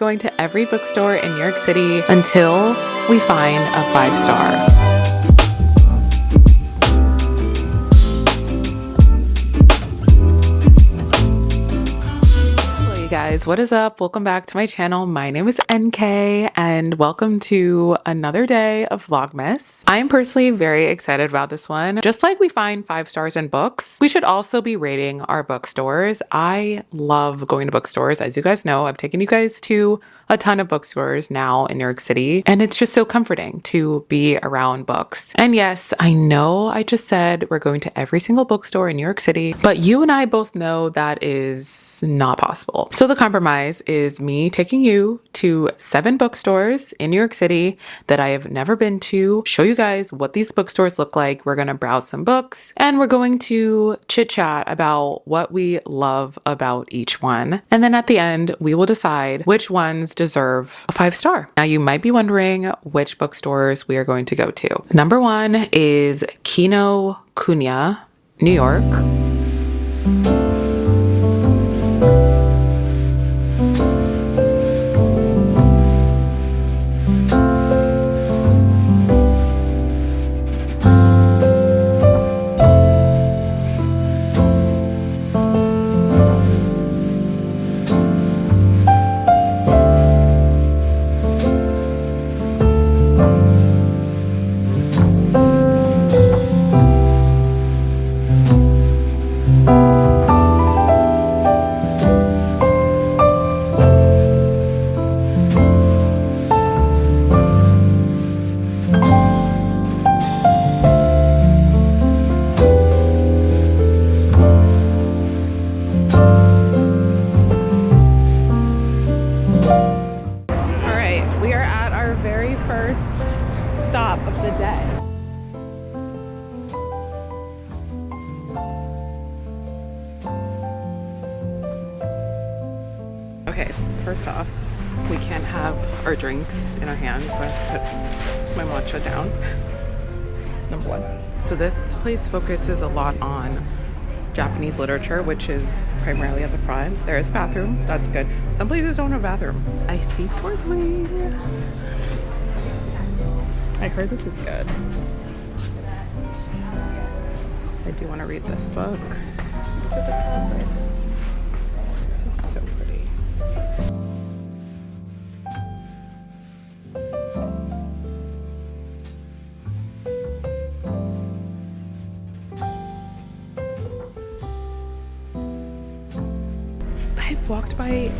going to every bookstore in New York City until we find a 5-star. Guys, what is up? Welcome back to my channel. My name is NK and welcome to another day of Vlogmas. I am personally very excited about this one. Just like we find 5 stars in books, we should also be rating our bookstores. I love going to bookstores. As you guys know, I've taken you guys to a ton of bookstores now in New York City, and it's just so comforting to be around books. And yes, I know I just said we're going to every single bookstore in New York City, but you and I both know that is not possible. So the compromise is me taking you to 7 bookstores in New York City that I have never been to, show you guys what these bookstores look like. We're going to browse some books and we're going to chit chat about what we love about each one. And then at the end, we will decide which ones deserve a 5-star. Now you might be wondering which bookstores we are going to go to. Number 1 is Kinokuniya New York. Stop of the day. Okay, first off, we can't have our drinks in our hands, so I have to put my matcha down. Number 1. So this place focuses a lot on Japanese literature, which is primarily at the front. There is a bathroom, that's good. Some places don't have a bathroom. I see portly. I heard this is good. I do want to read this book. These are the classics. This is so pretty. I've walked by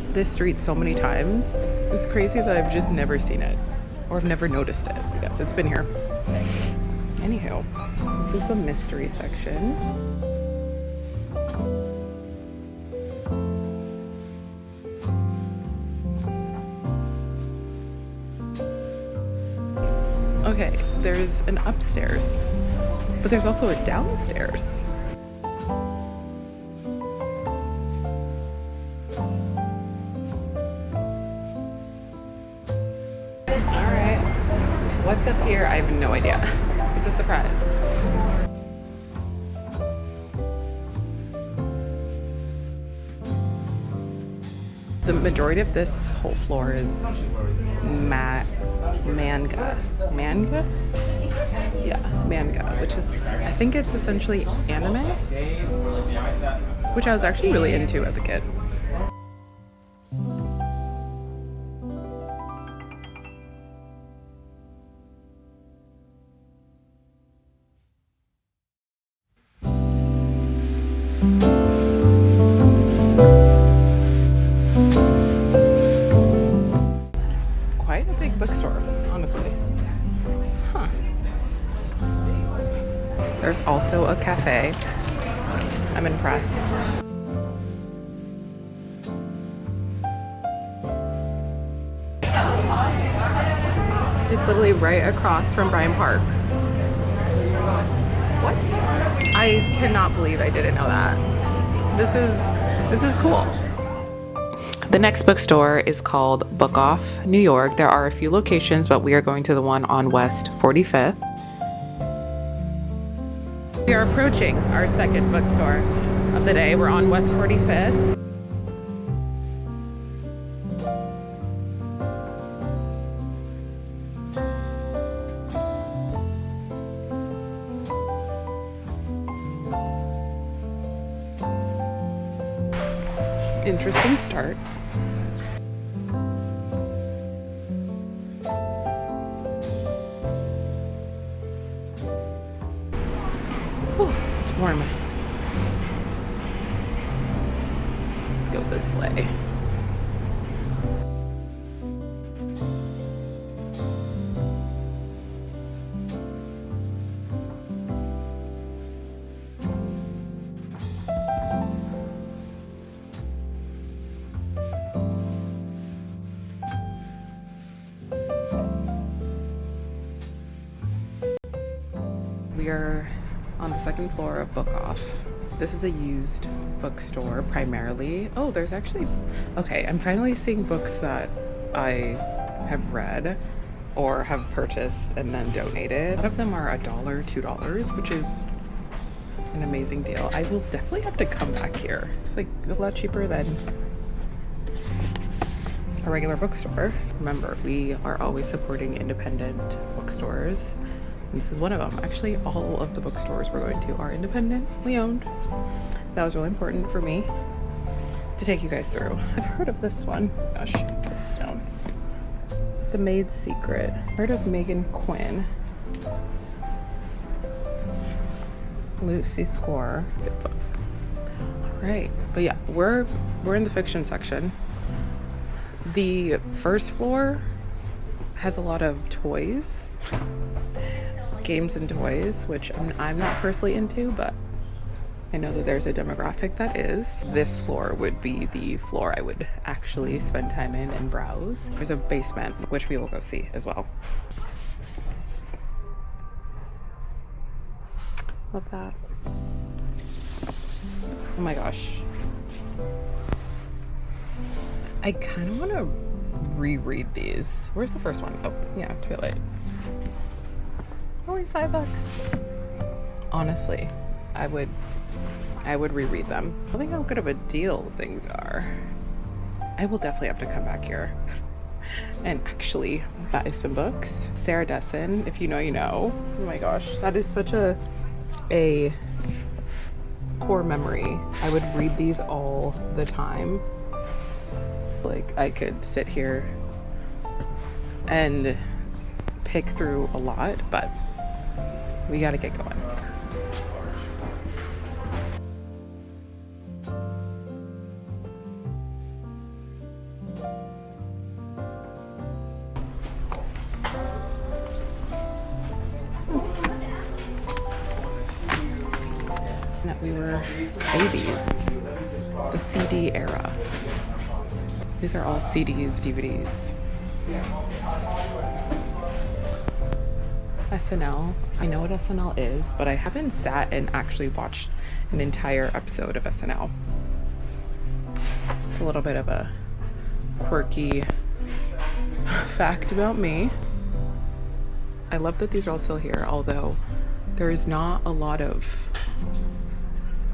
this street so many times. It's crazy that I've just never seen it. Or I've never noticed it. I guess it's been here. Anywho, this is the mystery section. Okay, there's an upstairs, but there's also a downstairs. What's up here? I have no idea. It's a surprise. The majority of this whole floor is manga. Manga? Yeah, manga, which is, I think it's essentially anime, which I was actually really into as a kid. Quite a big bookstore, honestly. Huh. There's also a cafe. I'm impressed. It's literally right across from Bryant Park. What? I cannot believe I didn't know that. This is cool. The next bookstore is called Off New York. There are a few locations, but we are going to the one on West 45th. We are approaching our second bookstore of the day. We're on West 45th. interesting start. Oh, it's warm. Let's go this way. We are on the second floor of Book Off. This is a used bookstore primarily. Oh, there's actually, okay, I'm finally seeing books that I have read or have purchased and then donated. A lot of them are $1, $2, which is an amazing deal. I will definitely have to come back here. It's like a lot cheaper than a regular bookstore. Remember, we are always supporting independent bookstores. And this is one of them. Actually, all of the bookstores we're going to are independently owned. That was really important for me to take you guys through. I've heard of this one. Gosh, put this down. The Maid's Secret. Heard of Megan Quinn. Lucy Score. Good book. All right, but yeah, we're in the fiction section. The first floor has a lot of toys. Games and toys, which I'm not personally into, but I know that there's a demographic that is. This floor would be the floor I would actually spend time in and browse. There's a basement, which we will go see as well. Love that. Oh my gosh. I kind of want to reread these. Where's the first one? Oh, yeah, Twilight. Only $5. Honestly, I would reread them. I think how good of a deal things are. I will definitely have to come back here and actually buy some books. Sarah Dessen, if you know, you know. Oh my gosh, that is such a core memory. I would read these all the time. Like, I could sit here and pick through a lot, but we gotta get going. We were babies. The CD era. These are all CDs, DVDs. SNL. I know what SNL is, but I haven't sat and actually watched an entire episode of SNL. It's a little bit of a quirky fact about me. I love that these are all still here, although there is not a lot of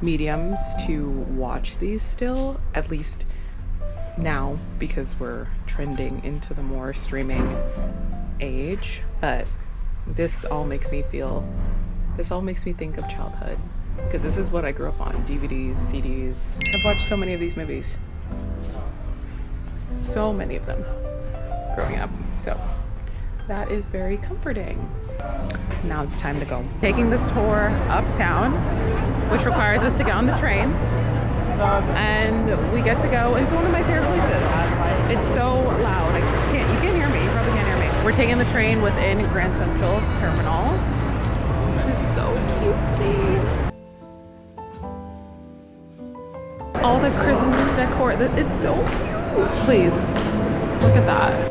mediums to watch these still, at least now, because we're trending into the more streaming age. But this all makes me think of childhood, because this is what I grew up on. DVDs, CDs. I've watched so many of these movies, so many of them growing up, so that is very comforting. Now it's time to go. Taking this tour uptown, which requires us to get on the train, and we get to go into one of my favorite places. It's so loud. You can't hear me. You probably can't hear me. We're taking the train within Grand Central Terminal, which is so cutesy. All the Christmas decor. It's so cute. Please, look at that.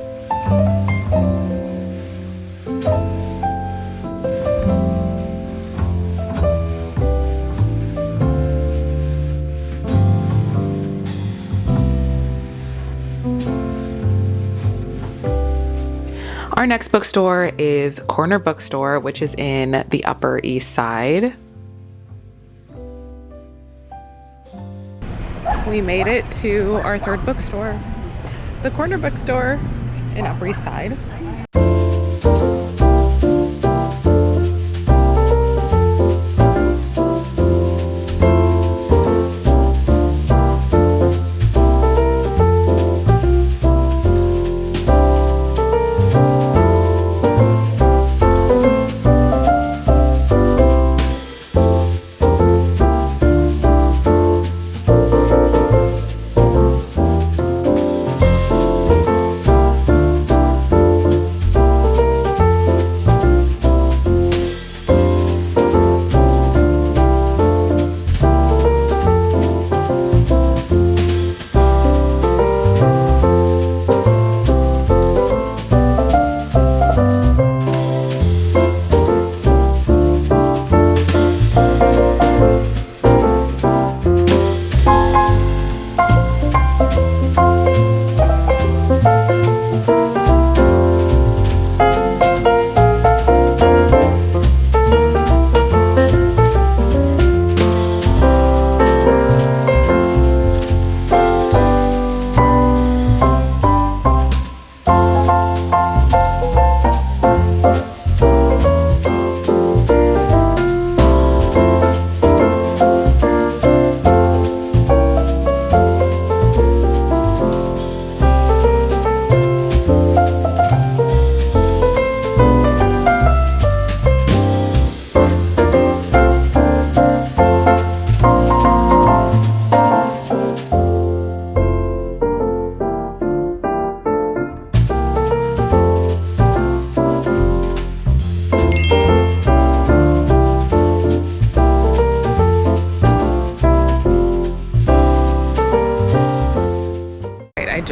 Our next bookstore is Corner Bookstore, which is in the Upper East Side. We made it to our third bookstore, the Corner Bookstore in Upper East Side.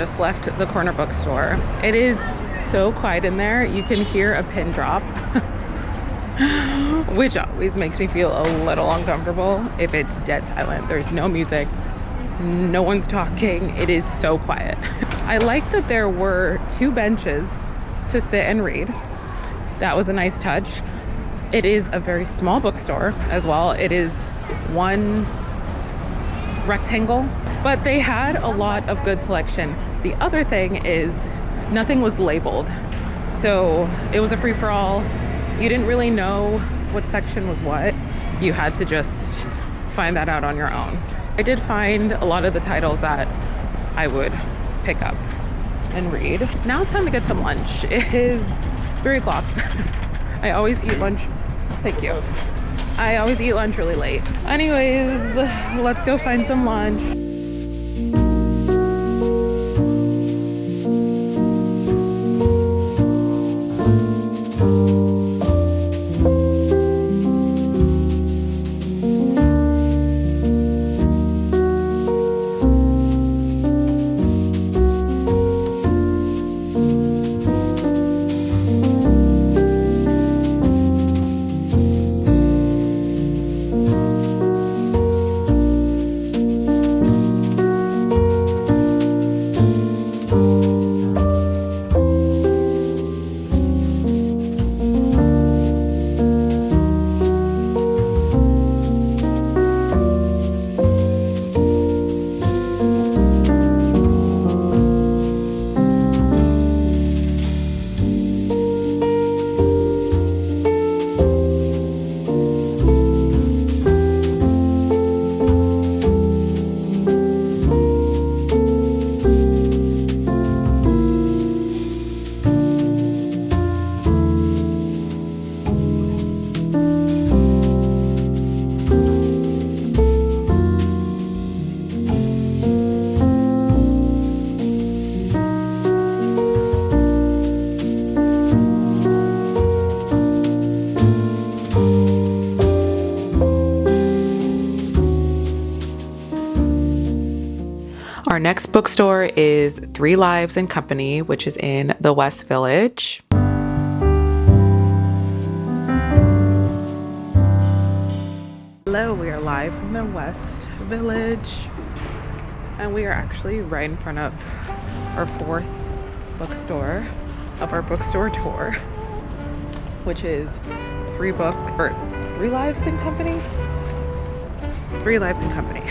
just left the Corner Bookstore. It is so quiet in there. You can hear a pin drop, which always makes me feel a little uncomfortable if it's dead silent. There's no music, no one's talking. It is so quiet. I like that there were 2 benches to sit and read. That was a nice touch. It is a very small bookstore as well. It is one rectangle, but they had a lot of good selection. The other thing is nothing was labeled. So it was a free-for-all. You didn't really know what section was what. You had to just find that out on your own. I did find a lot of the titles that I would pick up and read. Now it's time to get some lunch. It is 3 o'clock. I always eat lunch. Thank you. I always eat lunch really late. Anyways, let's go find some lunch. Our next bookstore is 3 Lives and Company, which is in the West Village. Hello, we are live from the West Village, and we are actually right in front of our 4th bookstore of our bookstore tour, which is 3 Lives and Company? 3 Lives and Company.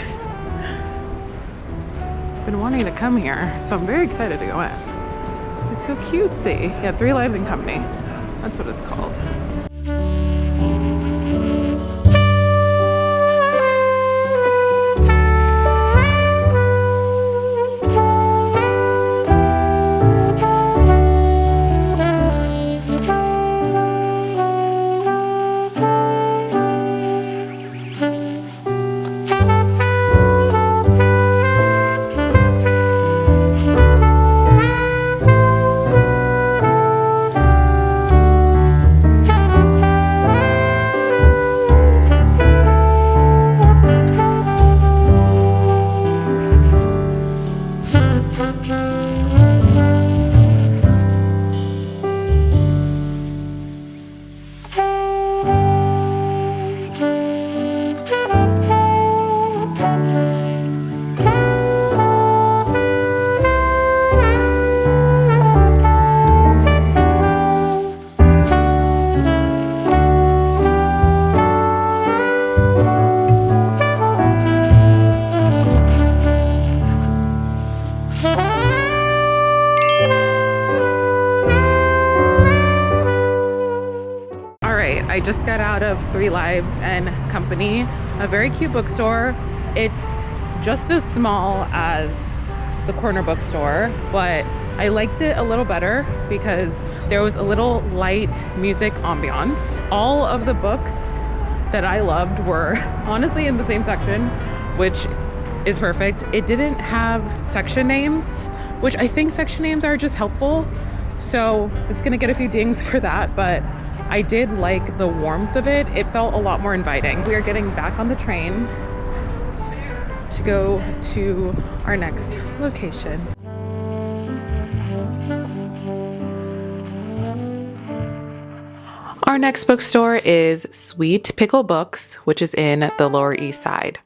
Been wanting to come here, so I'm very excited to go in. It's so cutesy. Yeah, 3 Lives and Company. That's what it's called. I just got out of 3 Lives and Company, a very cute bookstore. It's just as small as the Corner Bookstore, but I liked it a little better because there was a little light music ambiance. All of the books that I loved were honestly in the same section, which is perfect. It didn't have section names, which I think section names are just helpful. So it's gonna get a few dings for that, but I did like the warmth of it. It felt a lot more inviting. We are getting back on the train to go to our next location. Our next bookstore is Sweet Pickle Books, which is in the Lower East Side.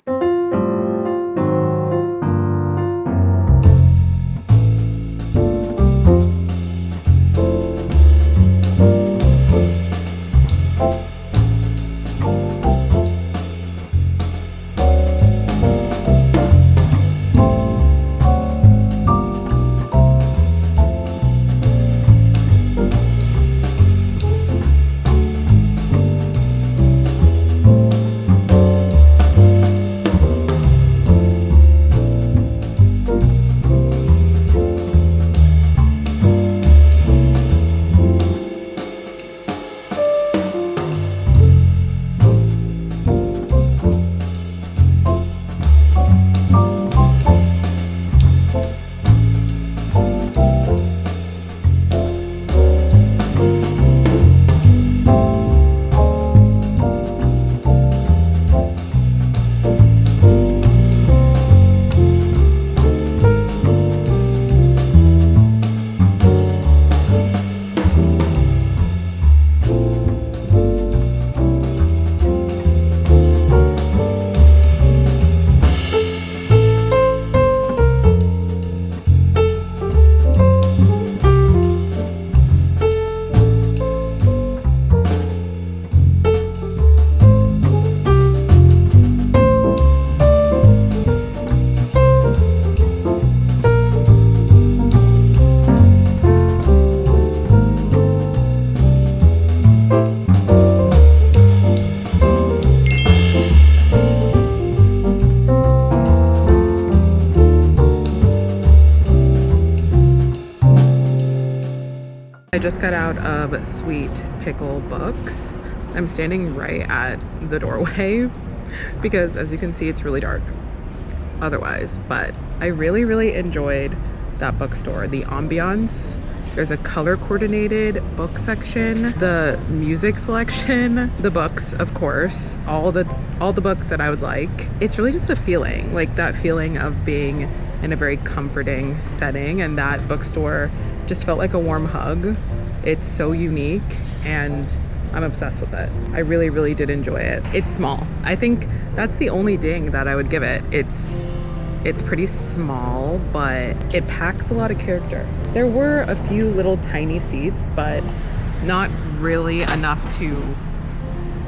I just got out of Sweet Pickle Books. I'm standing right at the doorway because, as you can see, it's really dark otherwise, but I really enjoyed that bookstore. The ambiance, there's a color coordinated book section, the music selection, the books, of course, all the books that I would like. It's really just a feeling, like that feeling of being in a very comforting setting, and that bookstore just felt like a warm hug. It's so unique and I'm obsessed with it. I really did enjoy it. It's small. I think that's the only ding that I would give it. It's pretty small, but it packs a lot of character. There were a few little tiny seats, but not really enough to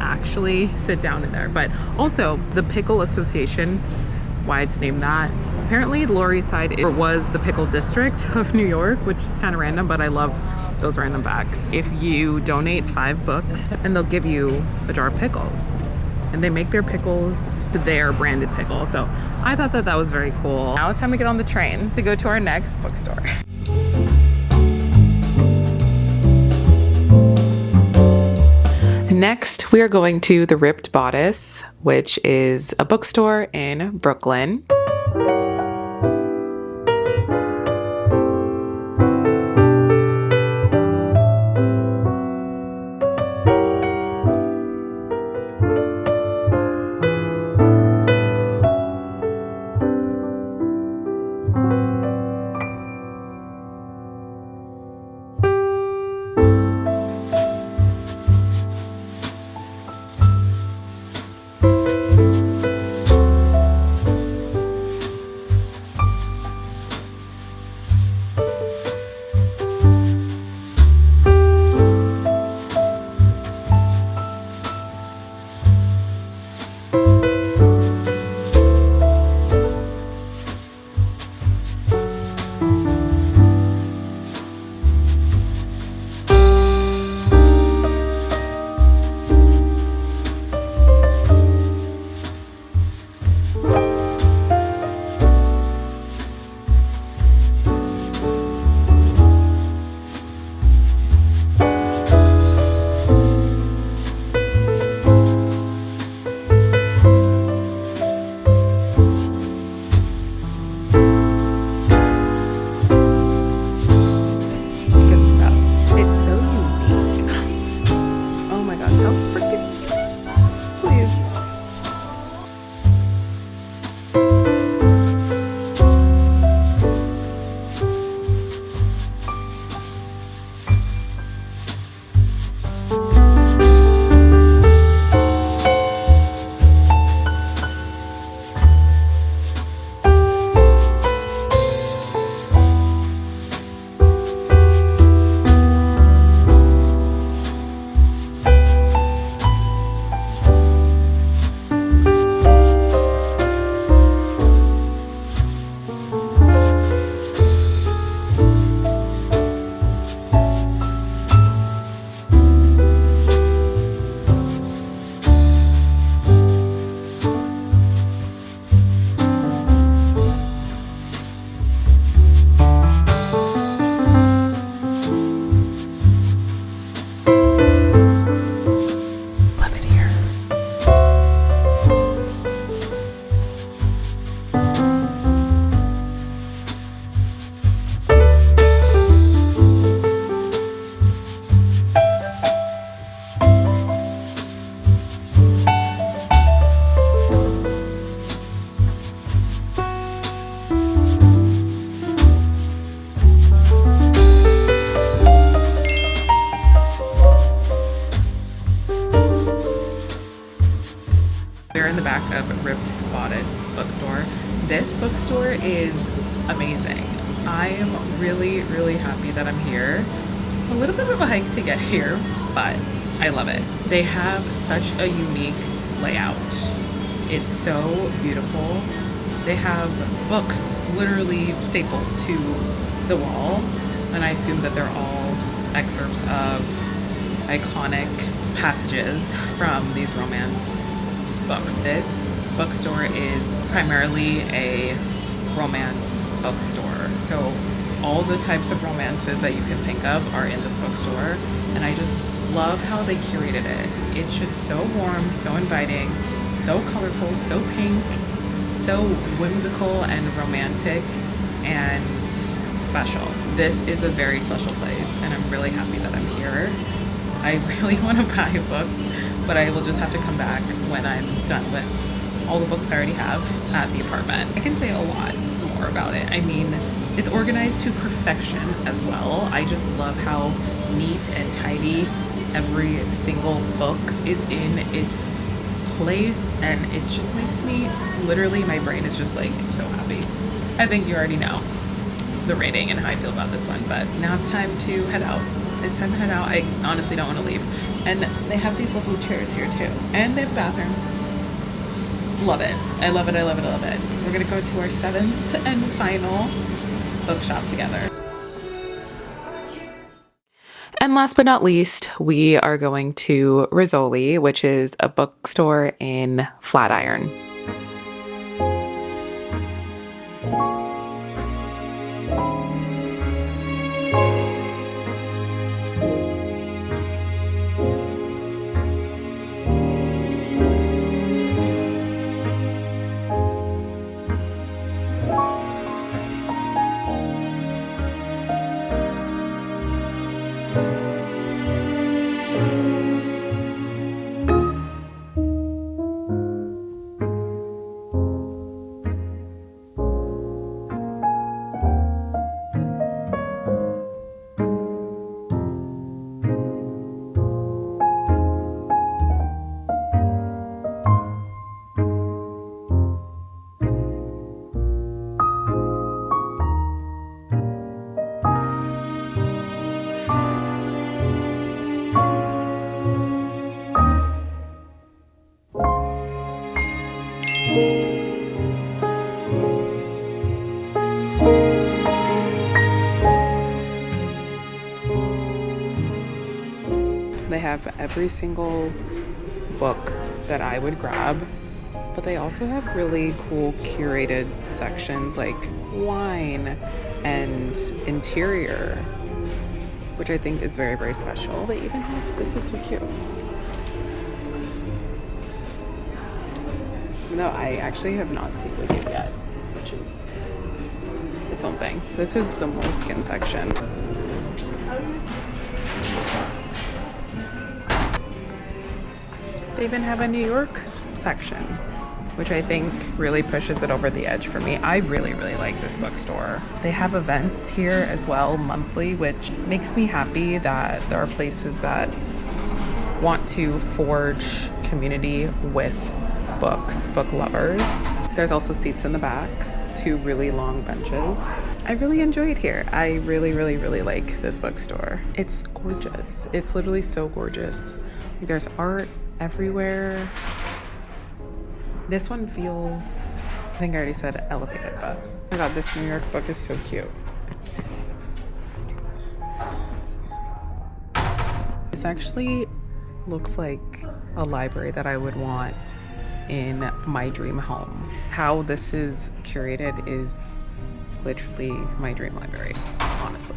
actually sit down in there. But also the Pickle Association, why it's named that. Apparently the Lower East Side was the Pickle District of New York, which is kind of random, but I love those random facts. If you donate 5 books, and they'll give you a jar of pickles. And they make their pickles to their branded pickle. So I thought that was very cool. Now it's time to get on the train to go to our next bookstore. Next, we are going to the Ripped Bodice, which is a bookstore in Brooklyn. up Ripped Bodice bookstore. This bookstore is amazing. I am really, really happy that I'm here. A little bit of a hike to get here, but I love it. They have such a unique layout. It's so beautiful. They have books literally stapled to the wall, and I assume that they're all excerpts of iconic passages from these romance books. This bookstore is primarily a romance bookstore. So all the types of romances that you can think of are in this bookstore, and I just love how they curated it. It's just so warm, so inviting, so colorful, so pink, so whimsical and romantic and special. This is a very special place, and I'm really happy that I'm here. I really want to buy a book, but I will just have to come back when I'm done with all the books I already have at the apartment. I can say a lot more about it. I mean, it's organized to perfection as well. I just love how neat and tidy every single book is in its place, and it just makes me, literally my brain is just like so happy. I think you already know the rating and how I feel about this one, but now it's time to head out. It's time to head out. I honestly don't want to leave. And they have these lovely chairs here too, and they have a bathroom. Love it. I love it. I love it. I love it. We're gonna go to our 7th and final bookshop together. And last but not least, we are going to Rizzoli, which is a bookstore in Flatiron. They have every single book that I would grab, but they also have really cool curated sections like wine and interior, which I think is very, very special. They even have, this is so cute. No, I actually have not seen it yet, which is its own thing. This is the moleskin section. They even have a New York section, which I think really pushes it over the edge for me. I really, really like this bookstore. They have events here as well, monthly, which makes me happy that there are places that want to forge community with books, book lovers. There's also seats in the back, 2 really long benches. I really enjoy it here. I really, really, really like this bookstore. It's gorgeous. It's literally so gorgeous. There's art everywhere. This one feels, I think I already said elevated, but oh my god, this New York book is so cute. This actually looks like a library that I would want in my dream home. How this is curated is literally my dream library, honestly.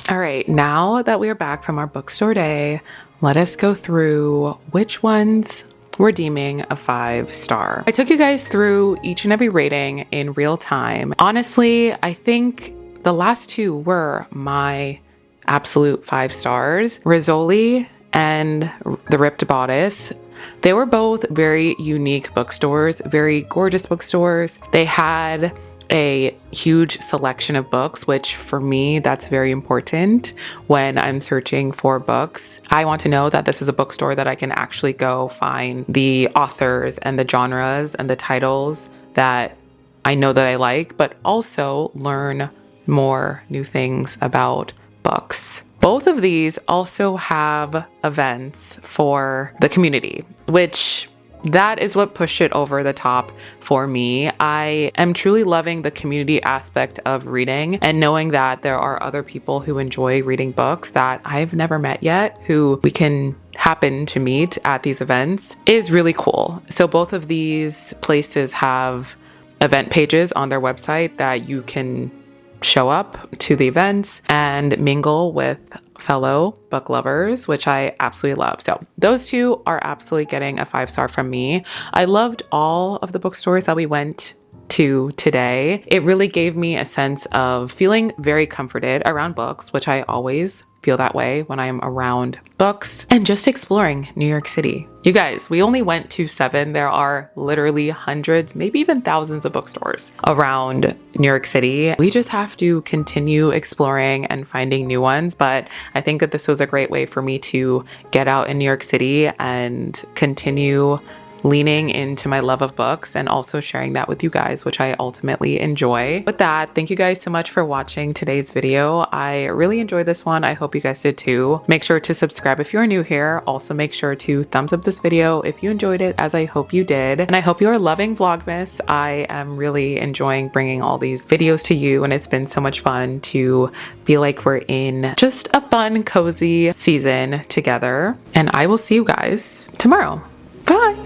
All right, now that we are back from our bookstore day, let us go through which ones we're deeming a 5-star. I took you guys through each and every rating in real time. Honestly, I think the last 2 were my absolute 5 stars. Rizzoli and the Ripped Bodice. They were both very unique bookstores, very gorgeous bookstores. They had a huge selection of books, which for me, that's very important when I'm searching for books. I want to know that this is a bookstore that I can actually go find the authors and the genres and the titles that I know that I like, but also learn more new things about books. Both of these also have events for the community, which that is what pushed it over the top for me. I am truly loving the community aspect of reading and knowing that there are other people who enjoy reading books that I've never met yet, who we can happen to meet at these events, is really cool. So both of these places have event pages on their website that you can show up to the events and mingle with fellow book lovers, which I absolutely love. So those two are absolutely getting a 5-star from me. I loved all of the bookstores that we went to today. It really gave me a sense of feeling very comforted around books, which I always feel that way when I'm around books, and just exploring New York City. You guys, we only went to 7. There are literally hundreds, maybe even thousands of bookstores around New York City. We just have to continue exploring and finding new ones. But I think that this was a great way for me to get out in New York City and continue leaning into my love of books and also sharing that with you guys, which I ultimately enjoy. With that, thank you guys so much for watching today's video. I really enjoyed this one. I hope you guys did too. Make sure to subscribe if you're new here. Also make sure to thumbs up this video if you enjoyed it, as I hope you did. And I hope you are loving Vlogmas. I am really enjoying bringing all these videos to you, and it's been so much fun to feel like we're in just a fun, cozy season together. And I will see you guys tomorrow. Bye.